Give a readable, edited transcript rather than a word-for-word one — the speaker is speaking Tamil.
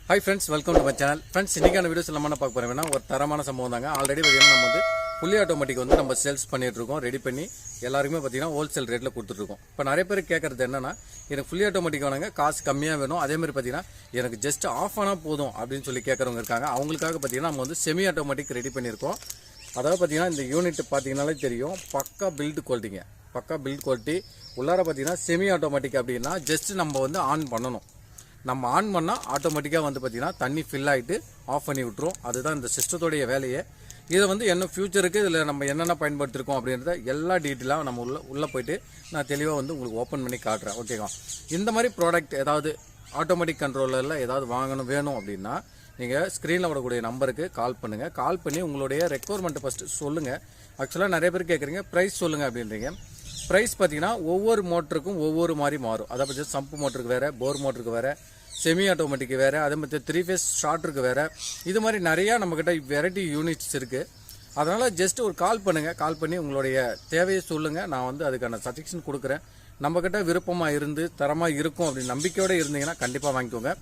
Hi friends, welcome to my channel. Friends, இன்னைக்கான வீடியோஸ்ல நம்ம என்ன பார்க்க போறோம்னா ஒரு தரமான சம்பவம் தாங்க. ஆல்ரெடி பாத்தீங்கன்னா நம்ம வந்து fully automatic வந்து நம்ம சேல்ஸ் பண்ணிட்டு இருக்கோம். ரெடி பண்ணி எல்லாருக்குமே பாத்தீங்கன்னா ஹோல்சேல் ரேட்ல கொடுத்துட்டு இருக்கோம். இப்போ நிறைய பேர் கேக்குறது என்னன்னா எனக்கு fully automatic வேணுங்க, காசு கம்மியா வேணும். அதே மாதிரி பாத்தீங்கன்னா எனக்கு ஜஸ்ட் ஆஃப் ஆனா போதும் அப்படினு சொல்லி கேக்குறவங்க இருக்காங்க. அவங்களுக்காக பாத்தீங்கன்னா நம்ம வந்து செமி ஆட்டோமேட்டிக் ரெடி பண்ணியிருக்கோம். அதாவது பாத்தீங்கன்னா இந்த யூனிட் பாத்தீங்கன்னாலே தெரியும், பக்கா பில்ட் குவாலிட்டிங்க. பக்கா பில்ட் குவாலிட்டி. உள்ளார பாத்தீங்கன்னா செமி ஆட்டோமேட்டிக் அப்படினா ஜஸ்ட் நம்ம வந்து ஆன் பண்ணணும். நம்ம ஆன் பண்ணால் ஆட்டோமேட்டிக்காக வந்து பார்த்தீங்கன்னா தண்ணி ஃபில் ஆகிட்டு ஆஃப் பண்ணி விட்டுரும். அதுதான் இந்த சிஸ்டத்தோடைய வேலையே. இதை வந்து என்ன ஃபியூச்சருக்கு இதில் நம்ம என்னென்ன பயன்படுத்திருக்கோம் அப்படின்றத எல்லா டீட்டெயிலாக நம்ம உள்ளே போயிட்டு நான் தெளிவாக வந்து உங்களுக்கு ஓப்பன் பண்ணி காட்டுறேன். ஓகேவா? இந்த மாதிரி ப்ராடக்ட் ஏதாவது ஆட்டோமேட்டிக் கண்ட்ரோலரில் ஏதாவது வாங்கணும் வேணும் அப்படின்னா நீங்கள் ஸ்க்ரீனில் வரக்கூடிய நம்பருக்கு கால் பண்ணுங்கள். கால் பண்ணி உங்களுடைய ரெக்குவயர்மெண்ட்டை ஃபஸ்ட்டு சொல்லுங்கள். ஆக்சுவலாக நிறைய பேர் கேட்குறீங்க ப்ரைஸ் சொல்லுங்கள் அப்படின்றீங்க. ப்ரைஸ் பார்த்தீங்கன்னா ஒவ்வொரு மோட்டருக்கும் ஒவ்வொரு மாதிரி மாறும். அதை பற்றி சம்பு மோட்டருக்கு வேறு, போர் மோட்டருக்கு வேறு, செமி ஆட்டோமேட்டிக் வேறு, அதே மாதிரி 3 ஃபேஸ் ஷார்ட்டருக்கு வேறு, இது மாதிரி நிறையா நம்மக்கிட்ட வெரைட்டி யூனிட்ஸ் இருக்குது. அதனால் ஜஸ்ட் ஒரு கால் பண்ணுங்கள். கால் பண்ணி உங்களுடைய தேவையை சொல்லுங்கள். நான் வந்து அதுக்கான சஜஷன் கொடுக்குறேன். நம்மக்கிட்ட விருப்பமாக இருந்து தரமாக இருக்கும் அப்படின்னு நம்பிக்கையோடு இருந்தீங்கன்னா கண்டிப்பாக வாங்கிக்கோங்க.